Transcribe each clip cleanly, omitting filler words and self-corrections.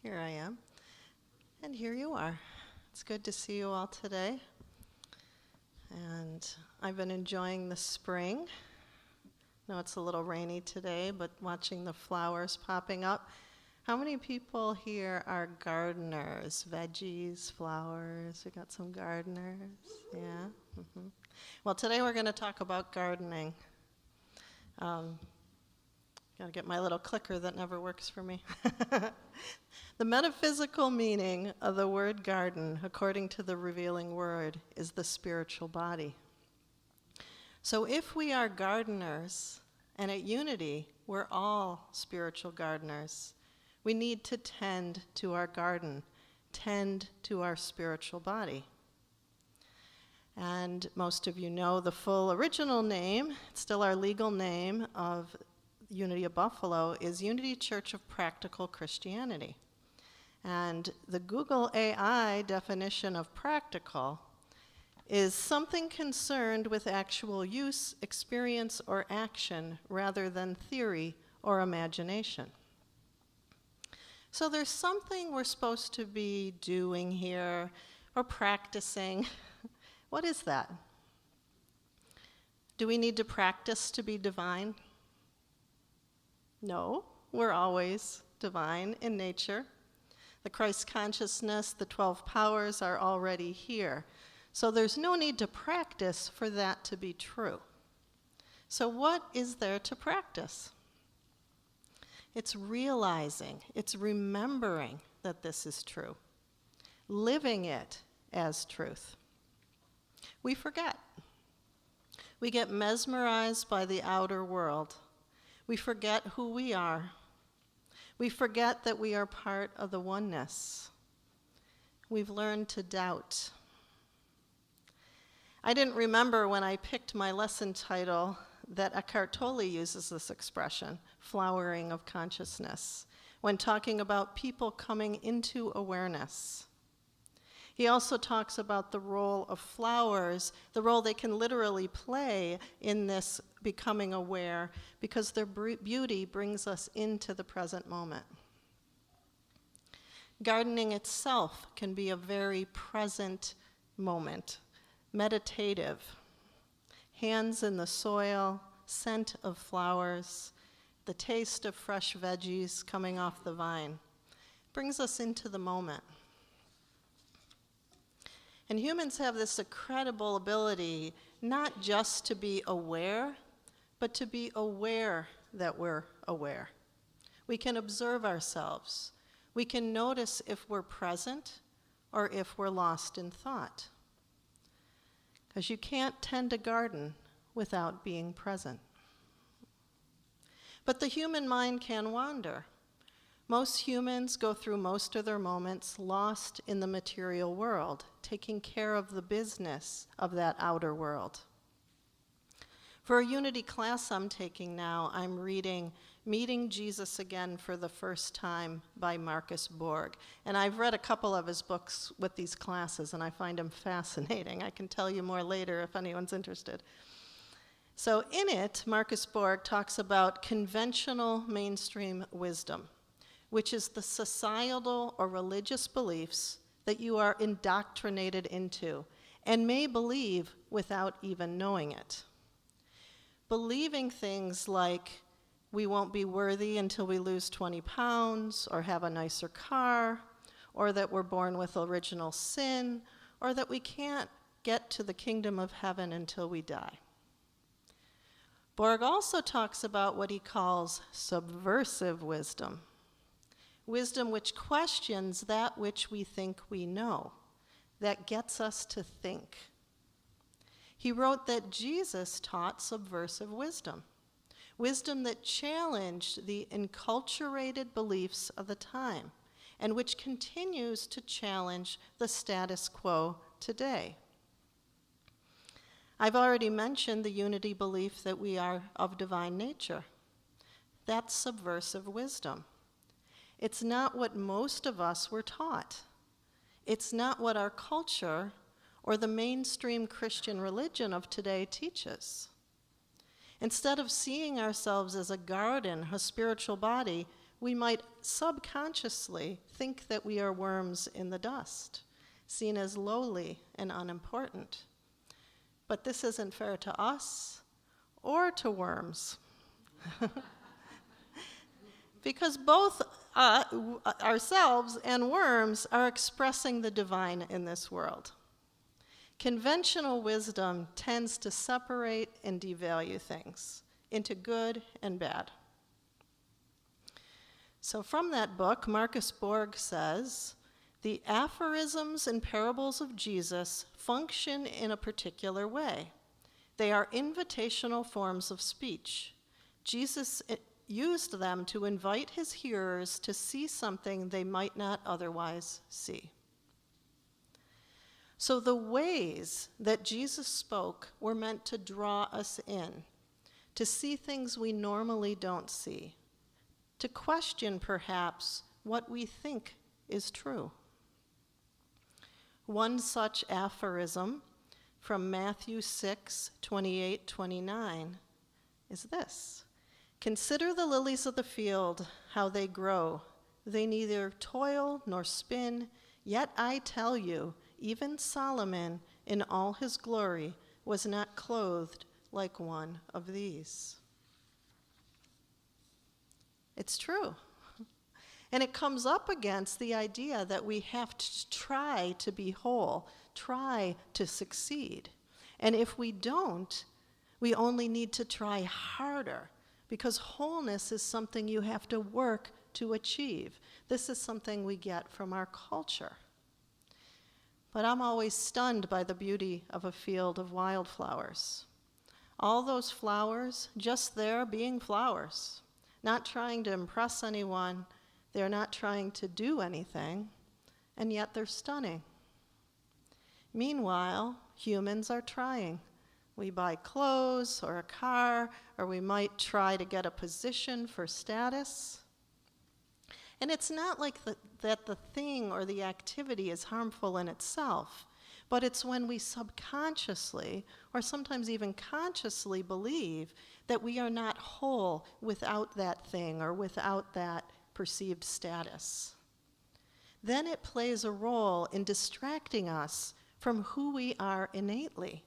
Here I am. And here you are. It's good to see you all today. And I've been enjoying the spring. I know it's a little rainy today, but watching the flowers popping up. How many people here are gardeners? Veggies, flowers, we got some gardeners, yeah? Mm-hmm. Well, today we're going to talk about gardening. Got to get my little clicker that never works for me. The metaphysical meaning of the word garden, according to the revealing word, is the spiritual body. So if we are gardeners, and at Unity, we're all spiritual gardeners, we need to tend to our garden, tend to our spiritual body. And most of you know the full original name, it's still our legal name of Unity of Buffalo, is Unity Church of Practical Christianity. And the Google AI definition of practical is something concerned with actual use, experience, or action rather than theory or imagination. So there's something we're supposed to be doing here or practicing. What is that? Do we need to practice to be divine? No, we're always divine in nature. The Christ consciousness, the 12 powers are already here. So there's no need to practice for that to be true. So what is there to practice? It's realizing, it's remembering that this is true, living it as truth. We forget. We get mesmerized by the outer world. We forget who we are. We forget that we are part of the oneness. We've learned to doubt. I didn't remember when I picked my lesson title that Eckhart Tolle uses this expression, flowering of consciousness, when talking about people coming into awareness. He also talks about the role of flowers, the role they can literally play in this becoming aware, because their beauty brings us into the present moment. Gardening itself can be a very present moment, meditative. Hands in the soil, scent of flowers, the taste of fresh veggies coming off the vine, brings us into the moment. And humans have this incredible ability not just to be aware, but to be aware that we're aware. We can observe ourselves. We can notice if we're present or if we're lost in thought. Because you can't tend a garden without being present. But the human mind can wander. Most humans go through most of their moments lost in the material world, taking care of the business of that outer world. For a Unity class I'm taking now, I'm reading Meeting Jesus Again for the First Time by Marcus Borg. And I've read a couple of his books with these classes, and I find them fascinating. I can tell you more later if anyone's interested. So in it, Marcus Borg talks about conventional mainstream wisdom, which is the societal or religious beliefs that you are indoctrinated into and may believe without even knowing it. Believing things like we won't be worthy until we lose 20 pounds, or have a nicer car, or that we're born with original sin, or that we can't get to the kingdom of heaven until we die. Borg also talks about what he calls subversive wisdom. Wisdom which questions that which we think we know, that gets us to think. He wrote that Jesus taught subversive wisdom, wisdom that challenged the enculturated beliefs of the time, and which continues to challenge the status quo today. I've already mentioned the unity belief that we are of divine nature. That's subversive wisdom. It's not what most of us were taught. It's not what our culture or the mainstream Christian religion of today teaches. Instead of seeing ourselves as a garden, a spiritual body, we might subconsciously think that we are worms in the dust, seen as lowly and unimportant. But this isn't fair to us or to worms. Because both ourselves and worms are expressing the divine in this world. Conventional wisdom tends to separate and devalue things into good and bad. So from that book, Marcus Borg says, the aphorisms and parables of Jesus function in a particular way. They are invitational forms of speech. Jesus used them to invite his hearers to see something they might not otherwise see. So the ways that Jesus spoke were meant to draw us in, to see things we normally don't see, to question perhaps what we think is true. One such aphorism from Matthew 6:28-29 is this: "Consider the lilies of the field, how they grow. They neither toil nor spin, yet I tell you, even Solomon in all his glory was not clothed like one of these." It's true. And it comes up against the idea that we have to try to be whole, try to succeed. And if we don't, we only need to try harder, because wholeness is something you have to work to achieve. This is something we get from our culture. But I'm always stunned by the beauty of a field of wildflowers. All those flowers just there being flowers, not trying to impress anyone. They're not trying to do anything, and yet they're stunning. Meanwhile, humans are trying. We buy clothes or a car, or we might try to get a position for status. And it's not like that the thing or the activity is harmful in itself, but it's when we subconsciously, or sometimes even consciously, believe that we are not whole without that thing or without that perceived status. Then it plays a role in distracting us from who we are innately,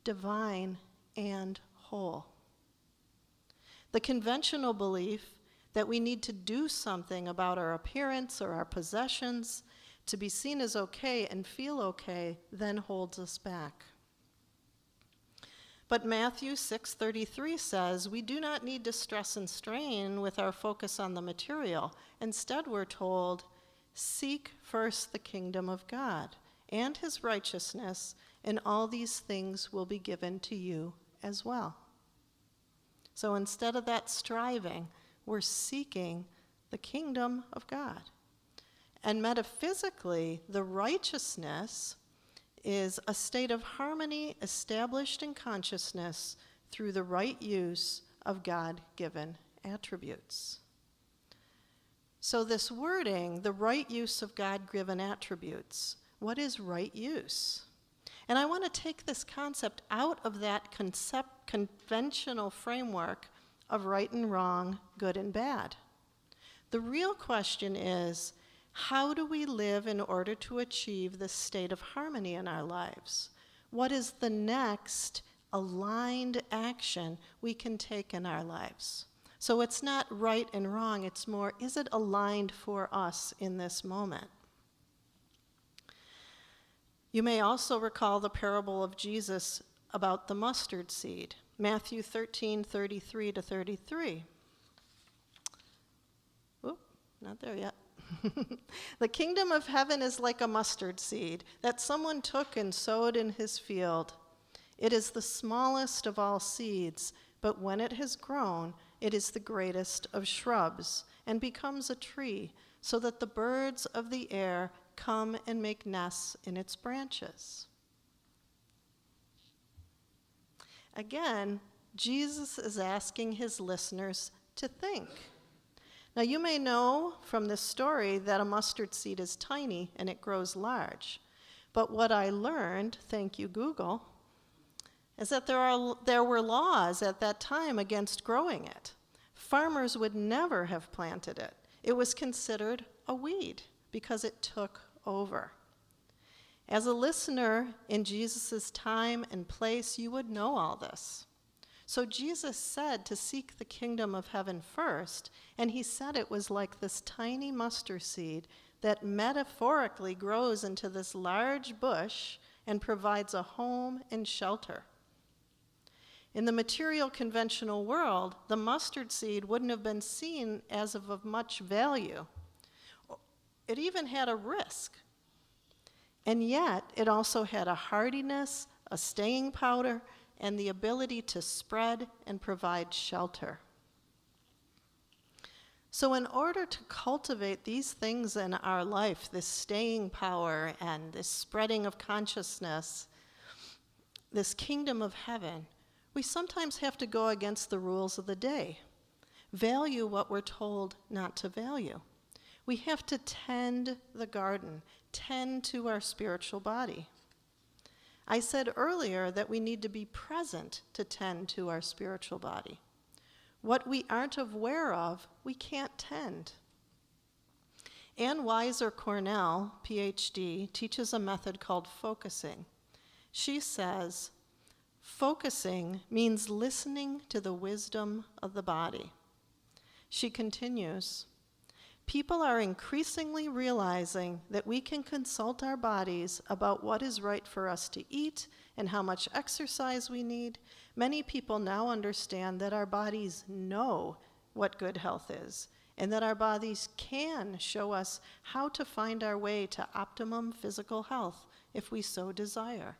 divine and whole. The conventional belief that we need to do something about our appearance or our possessions to be seen as okay and feel okay then holds us back. But Matthew 6:33 says we do not need to stress and strain with our focus on the material. Instead, we're told, seek first the kingdom of God and his righteousness, and all these things will be given to you as well. So instead of that striving, we're seeking the kingdom of God. And metaphysically, the righteousness is a state of harmony established in consciousness through the right use of God-given attributes. So this wording, the right use of God-given attributes, what is right use? And I want to take this concept out of that conventional framework of right and wrong, good and bad. The real question is, how do we live in order to achieve this state of harmony in our lives? What is the next aligned action we can take in our lives? So it's not right and wrong, it's more, is it aligned for us in this moment? You may also recall the parable of Jesus about the mustard seed, Matthew 13:33-33. Oop, not there yet. The kingdom of heaven is like a mustard seed that someone took and sowed in his field. It is the smallest of all seeds, but when it has grown, it is the greatest of shrubs and becomes a tree, so that the birds of the air come and make nests in its branches. Again, Jesus is asking his listeners to think. Now, you may know from this story that a mustard seed is tiny and it grows large. But what I learned, thank you, Google, is that there were laws at that time against growing it. Farmers would never have planted it. It was considered a weed because it took over. As a listener in Jesus' time and place, you would know all this. So Jesus said to seek the kingdom of heaven first, and he said it was like this tiny mustard seed that metaphorically grows into this large bush and provides a home and shelter. In the material conventional world, the mustard seed wouldn't have been seen as of much value. It even had a risk. And yet, it also had a hardiness, a staying power, and the ability to spread and provide shelter. So in order to cultivate these things in our life, this staying power and this spreading of consciousness, this kingdom of heaven, we sometimes have to go against the rules of the day, value what we're told not to value. We have to tend the garden, tend to our spiritual body. I said earlier that we need to be present to tend to our spiritual body. What we aren't aware of, we can't tend. Ann Weiser Cornell, PhD, teaches a method called focusing. She says, focusing means listening to the wisdom of the body. She continues, people are increasingly realizing that we can consult our bodies about what is right for us to eat and how much exercise we need. Many people now understand that our bodies know what good health is, and that our bodies can show us how to find our way to optimum physical health if we so desire.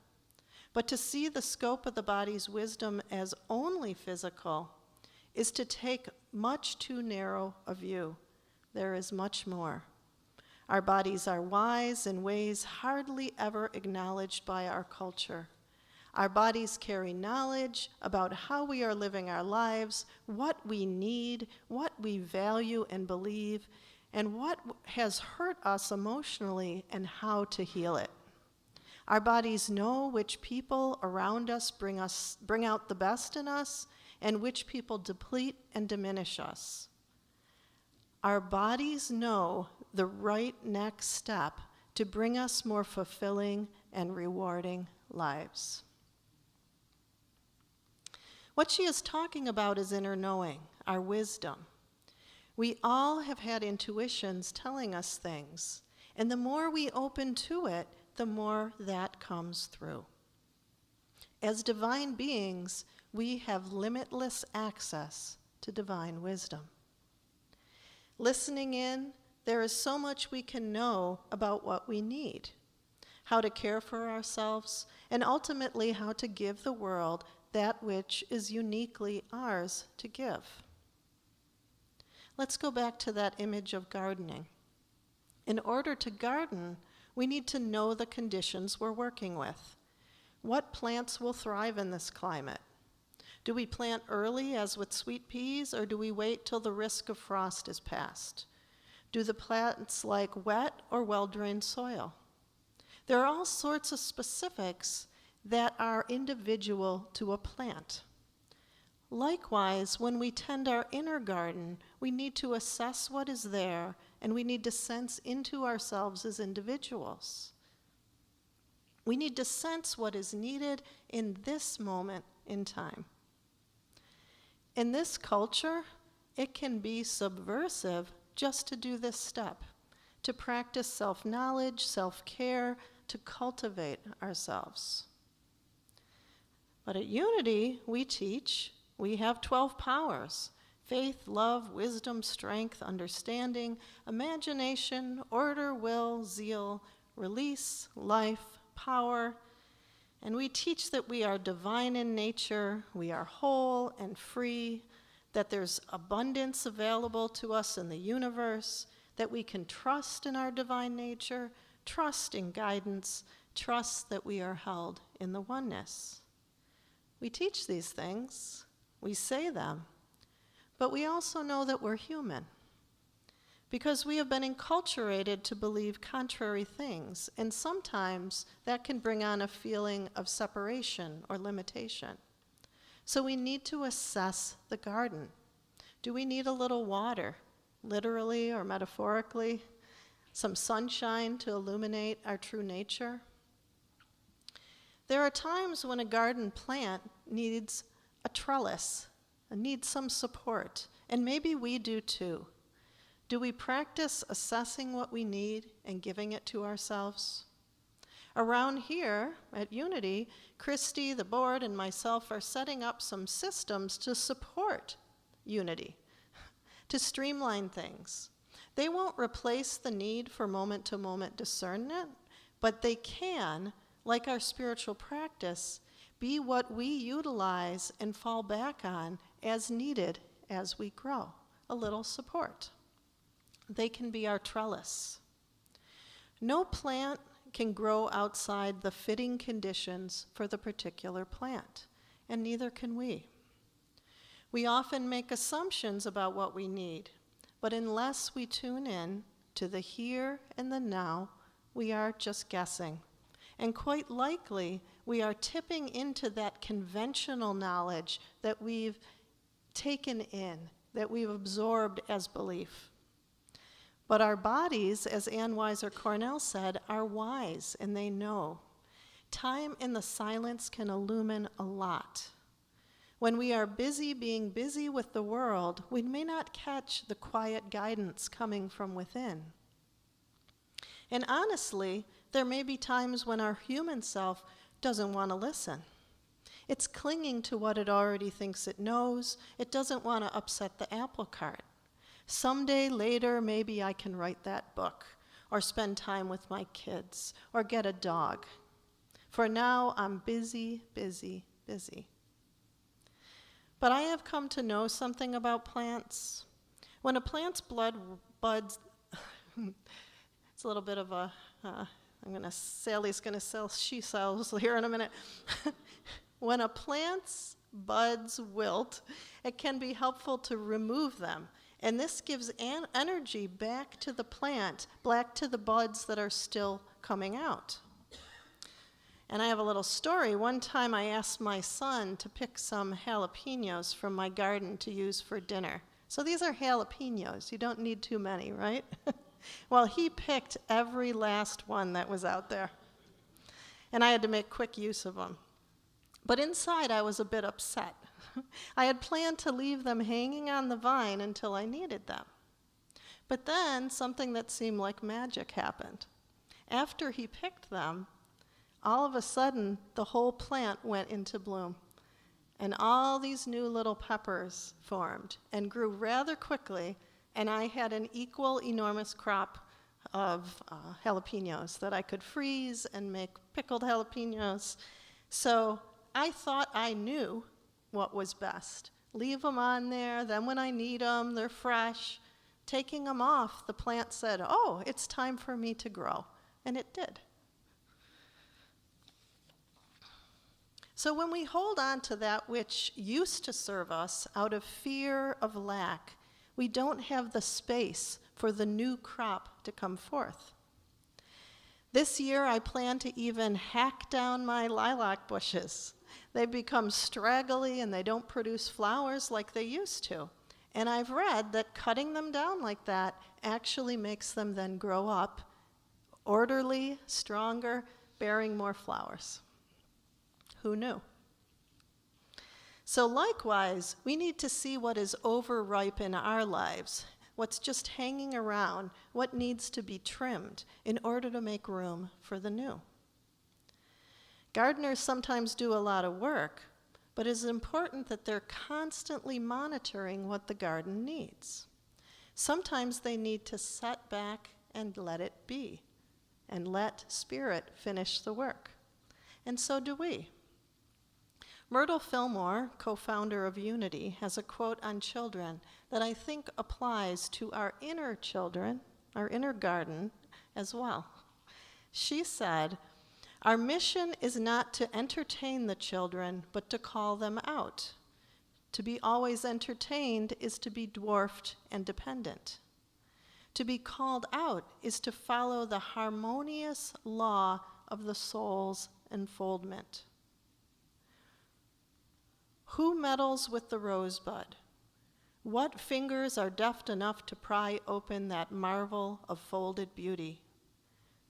But to see the scope of the body's wisdom as only physical is to take much too narrow a view. There is much more. Our bodies are wise in ways hardly ever acknowledged by our culture. Our bodies carry knowledge about how we are living our lives, what we need, what we value and believe, and what has hurt us emotionally and how to heal it. Our bodies know which people around us bring out the best in us and which people deplete and diminish us. Our bodies know the right next step to bring us more fulfilling and rewarding lives. What she is talking about is inner knowing, our wisdom. We all have had intuitions telling us things, and the more we open to it, the more that comes through. As divine beings, we have limitless access to divine wisdom. Listening in, there is so much we can know about what we need, how to care for ourselves, and ultimately how to give the world that which is uniquely ours to give. Let's go back to that image of gardening. In order to garden, we need to know the conditions we're working with. What plants will thrive in this climate? Do we plant early, as with sweet peas, or do we wait till the risk of frost is past? Do the plants like wet or well-drained soil? There are all sorts of specifics that are individual to a plant. Likewise, when we tend our inner garden, we need to assess what is there, and we need to sense into ourselves as individuals. We need to sense what is needed in this moment in time. In this culture, it can be subversive just to do this step, to practice self-knowledge, self-care, to cultivate ourselves. But at Unity, we teach, we have 12 powers: faith, love, wisdom, strength, understanding, imagination, order, will, zeal, release, life, power. And we teach that we are divine in nature, we are whole and free, that there's abundance available to us in the universe, that we can trust in our divine nature, trust in guidance, trust that we are held in the oneness. We teach these things, we say them, but we also know that we're human, because we have been enculturated to believe contrary things, and sometimes that can bring on a feeling of separation or limitation. So we need to assess the garden. Do we need a little water? literally or metaphorically, some sunshine to illuminate our true nature. There are times when a garden plant needs a trellis, needs some support, and maybe we do too. Do we practice assessing what we need and giving it to ourselves? Around here at Unity, Christy, the board, and myself are setting up some systems to support Unity, to streamline things. They won't replace the need for moment-to-moment discernment, but they can, like our spiritual practice, be what we utilize and fall back on as needed as we grow. A little support. They can be our trellis. No plant can grow outside the fitting conditions for the particular plant, and neither can we. We often make assumptions about what we need, but unless we tune in to the here and the now, we are just guessing. And quite likely, we are tipping into that conventional knowledge that we've taken in, that we've absorbed as belief. But our bodies, as Ann Weiser-Cornell said, are wise and they know. Time in the silence can illumine a lot. When we are busy being busy with the world, we may not catch the quiet guidance coming from within. And honestly, there may be times when our human self doesn't want to listen. It's clinging to what it already thinks it knows. It doesn't want to upset the apple cart. Someday later, maybe I can write that book, or spend time with my kids, or get a dog. For now, I'm busy, busy, busy. But I have come to know something about plants. When a plant's blood buds, it's a little bit of a, Sally's going to sell she sells here in a minute. When a plant's buds wilt, it can be helpful to remove them. And this gives energy back to the plant, back to the buds that are still coming out. And I have a little story. One time I asked my son to pick some jalapenos from my garden to use for dinner. So these are jalapenos. You don't need too many, right? Well, he picked every last one that was out there. And I had to make quick use of them. But inside I was a bit upset. I had planned to leave them hanging on the vine until I needed them. But then something that seemed like magic happened. After he picked them, all of a sudden the whole plant went into bloom. And all these new little peppers formed and grew rather quickly, and I had an enormous crop of jalapenos that I could freeze and make pickled jalapenos. So I thought I knew what was best. Leave them on there, then when I need them, they're fresh. Taking them off, the plant said, oh, it's time for me to grow. And it did. So when we hold on to that which used to serve us out of fear of lack, we don't have the space for the new crop to come forth. This year, I plan to even hack down my lilac bushes. They've become straggly and they don't produce flowers like they used to. And I've read that cutting them down like that actually makes them then grow up orderly, stronger, bearing more flowers. Who knew? So likewise, we need to see what is overripe in our lives, what's just hanging around, what needs to be trimmed in order to make room for the new. Gardeners sometimes do a lot of work, but it's important that they're constantly monitoring what the garden needs. Sometimes they need to set back and let it be, and let Spirit finish the work. And so do we. Myrtle Fillmore, co-founder of Unity, has a quote on children that I think applies to our inner children, our inner garden as well. She said, "Our mission is not to entertain the children, but to call them out. To be always entertained is to be dwarfed and dependent. To be called out is to follow the harmonious law of the soul's enfoldment. Who meddles with the rosebud? What fingers are deft enough to pry open that marvel of folded beauty?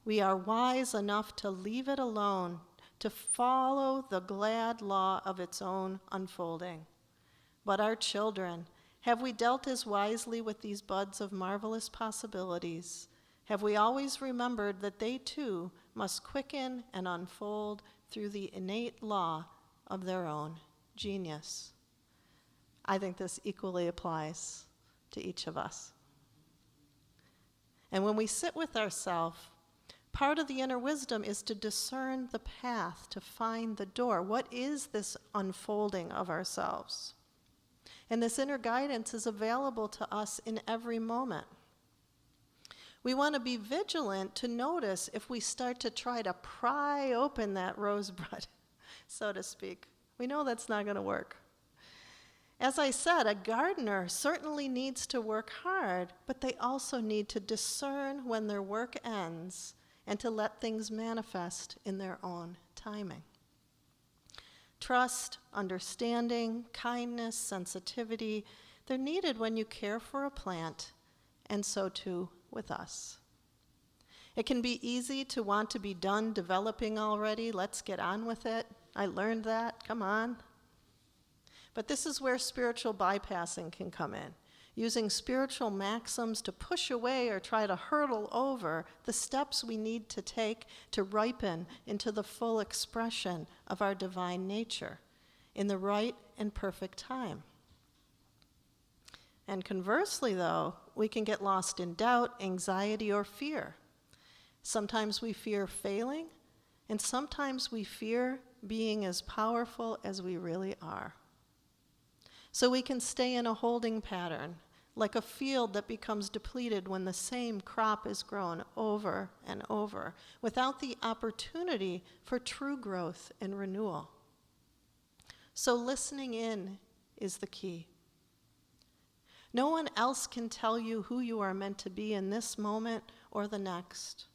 We are wise enough to leave it alone, to follow the glad law of its own unfolding. But our children, have we dealt as wisely with these buds of marvelous possibilities? Have we always remembered that they too must quicken and unfold through the innate law of their own genius? I think this equally applies to each of us. And when we sit with ourselves, part of the inner wisdom is to discern the path, to find the door. What is this unfolding of ourselves? And this inner guidance is available to us in every moment. We want to be vigilant to notice if we start to try to pry open that rosebud, so to speak. We know that's not going to work. As I said, a gardener certainly needs to work hard, but they also need to discern when their work ends and to let things manifest in their own timing. Trust, understanding, kindness, sensitivity, they're needed when you care for a plant, and so too with us. It can be easy to want to be done developing already. Let's get on with it. I learned that. Come on. But this is where spiritual bypassing can come in, using spiritual maxims to push away or try to hurdle over the steps we need to take to ripen into the full expression of our divine nature in the right and perfect time. And conversely, though, we can get lost in doubt, anxiety, or fear. Sometimes we fear failing, and sometimes we fear being as powerful as we really are. So we can stay in a holding pattern, like a field that becomes depleted when the same crop is grown over and over, without the opportunity for true growth and renewal. So listening in is the key. No one else can tell you who you are meant to be in this moment or the next.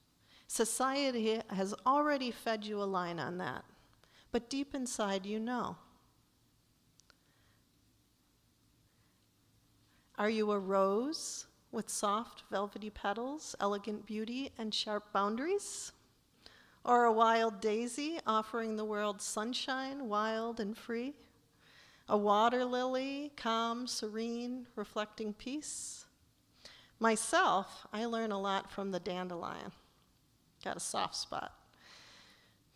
Society has already fed you a line on that, but deep inside you know. Are you a rose with soft, velvety petals, elegant beauty, and sharp boundaries? Or a wild daisy offering the world sunshine, wild and free? A water lily, calm, serene, reflecting peace? Myself, I learn a lot from the dandelion. Got a soft spot.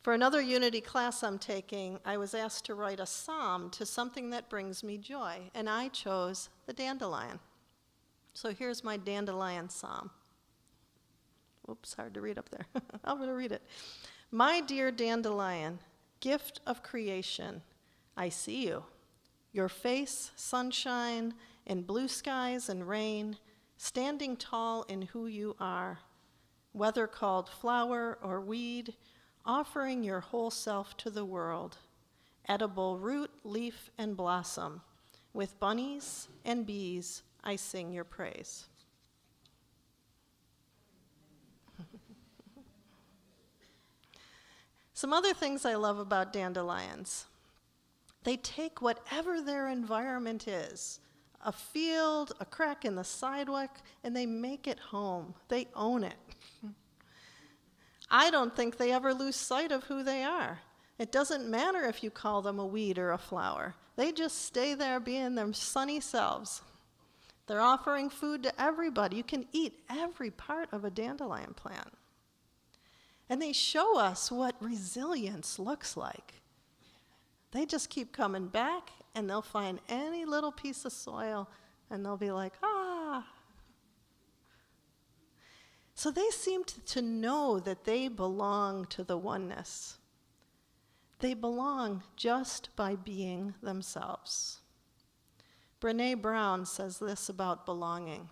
For another Unity class I'm taking, I was asked to write a psalm to something that brings me joy, and I chose the dandelion. So here's my dandelion psalm. Oops, hard to read up there. I'm going to read it. My dear dandelion, gift of creation, I see you. Your face, sunshine, and blue skies and rain, standing tall in who you are, whether called flower or weed, offering your whole self to the world, edible root, leaf, and blossom. With bunnies and bees, I sing your praise. Some other things I love about dandelions. They take whatever their environment is, a field, a crack in the sidewalk, and they make it home. They own it. I don't think they ever lose sight of who they are. It doesn't matter if you call them a weed or a flower. They just stay there being their sunny selves. They're offering food to everybody. You can eat every part of a dandelion plant. And they show us what resilience looks like. They just keep coming back, and they'll find any little piece of soil, and they'll be like, ah. So they seem to know that they belong to the oneness. They belong just by being themselves. Brené Brown says this about belonging.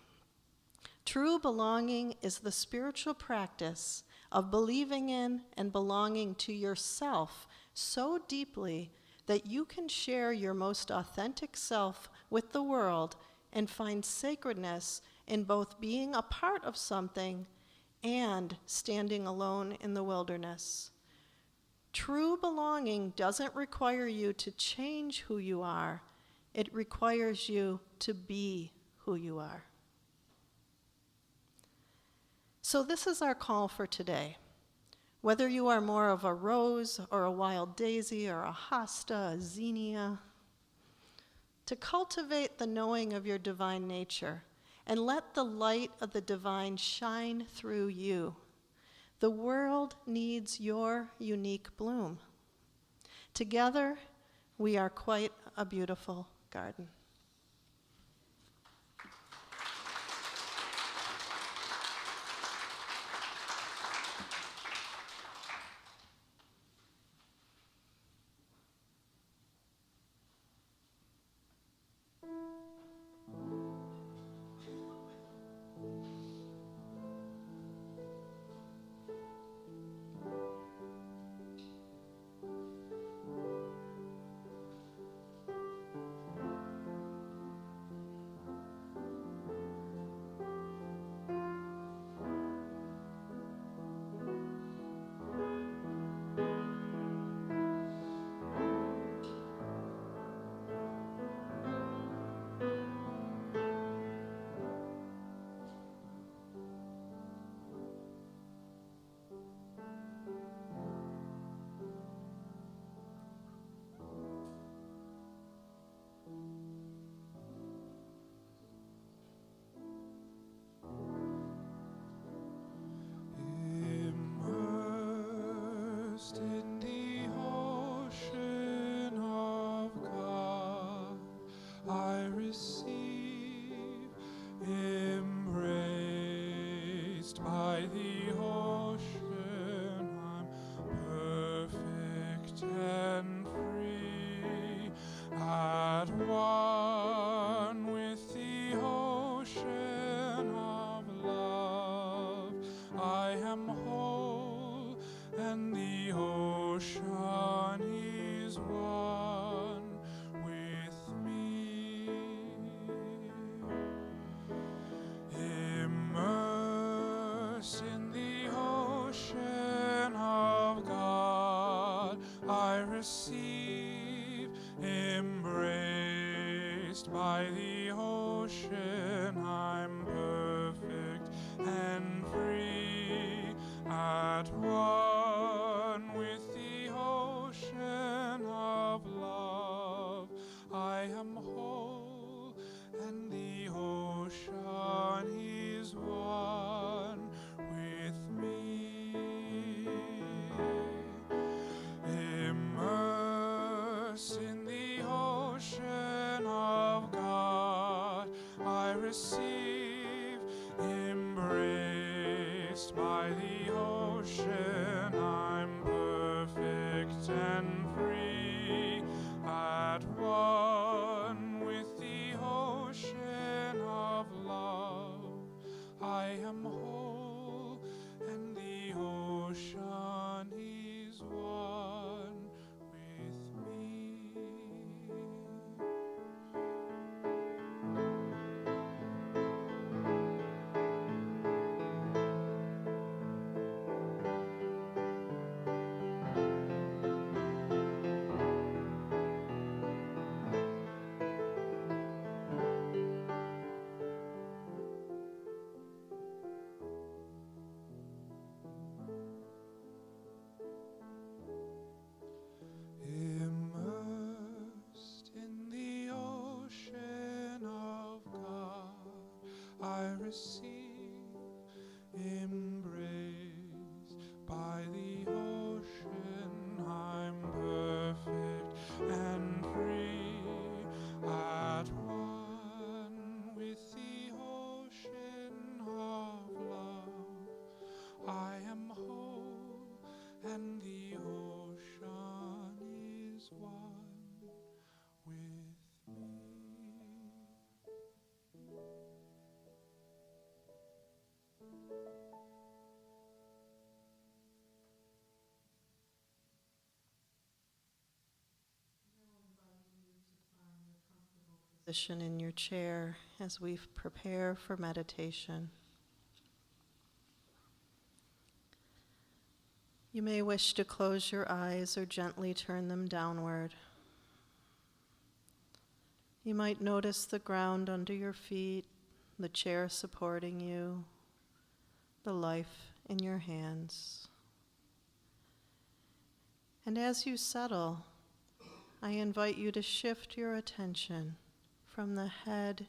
True belonging is the spiritual practice of believing in and belonging to yourself so deeply that you can share your most authentic self with the world and find sacredness in both being a part of something and standing alone in the wilderness. True belonging doesn't require you to change who you are. It requires you to be who you are. So this is our call for today. Whether you are more of a rose or a wild daisy or a hosta, a zinnia, to cultivate the knowing of your divine nature and let the light of the divine shine through you. The world needs your unique bloom. Together, we are quite a beautiful garden. In the ocean of God, I receive, embraced by the ocean, I'm perfect and free, at one with the ocean of love. I am whole, and the ocean is one with me. Immersed in the ocean of God, I receive, embraced by the ocean, I'm perfect and free, at one with the ocean of love. I am whole, and the ocean is one with me. Immersed in the ocean of God, I receive, embraced by the ocean, I'm perfect and free, at one with the ocean of love. I am whole, and the ocean is one with me. Immersed in the ocean of God, I receive, embraced by the ocean, I'm perfect and free, at one with the ocean of love. I am whole, and the ocean is one with me. Position in your chair as we prepare for meditation. You may wish to close your eyes or gently turn them downward. You might notice the ground under your feet, the chair supporting you, the life in your hands. And as you settle, I invite you to shift your attention from the head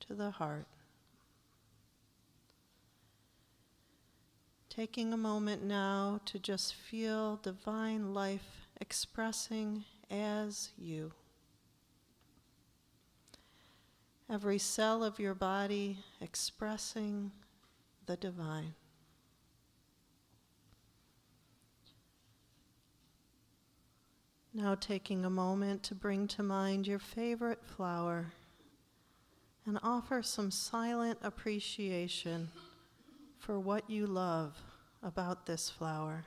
to the heart. Taking a moment now to just feel divine life expressing as you. Every cell of your body expressing the divine. Now taking a moment to bring to mind your favorite flower and offer some silent appreciation for what you love about this flower.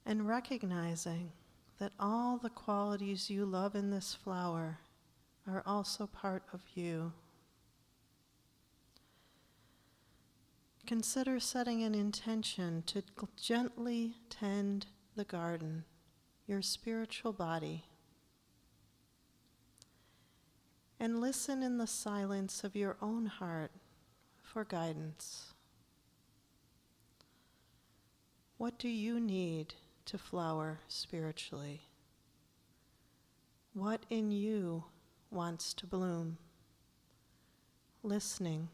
And recognizing that all the qualities you love in this flower are also part of you. Consider setting an intention to gently tend the garden, your spiritual body, and listen in the silence of your own heart for guidance. What do you need to flower spiritually? What in you wants to bloom? Listening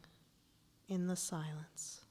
in the silence.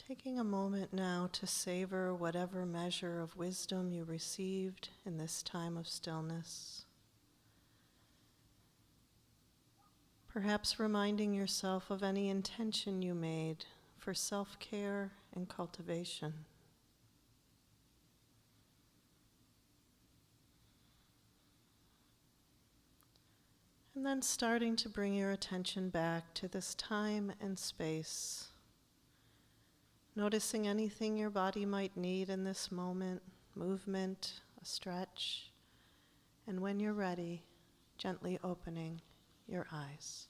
Taking a moment now to savor whatever measure of wisdom you received in this time of stillness. Perhaps reminding yourself of any intention you made for self-care and cultivation. And then starting to bring your attention back to this time and space. Noticing anything your body might need in this moment, movement, a stretch, and when you're ready, gently opening your eyes.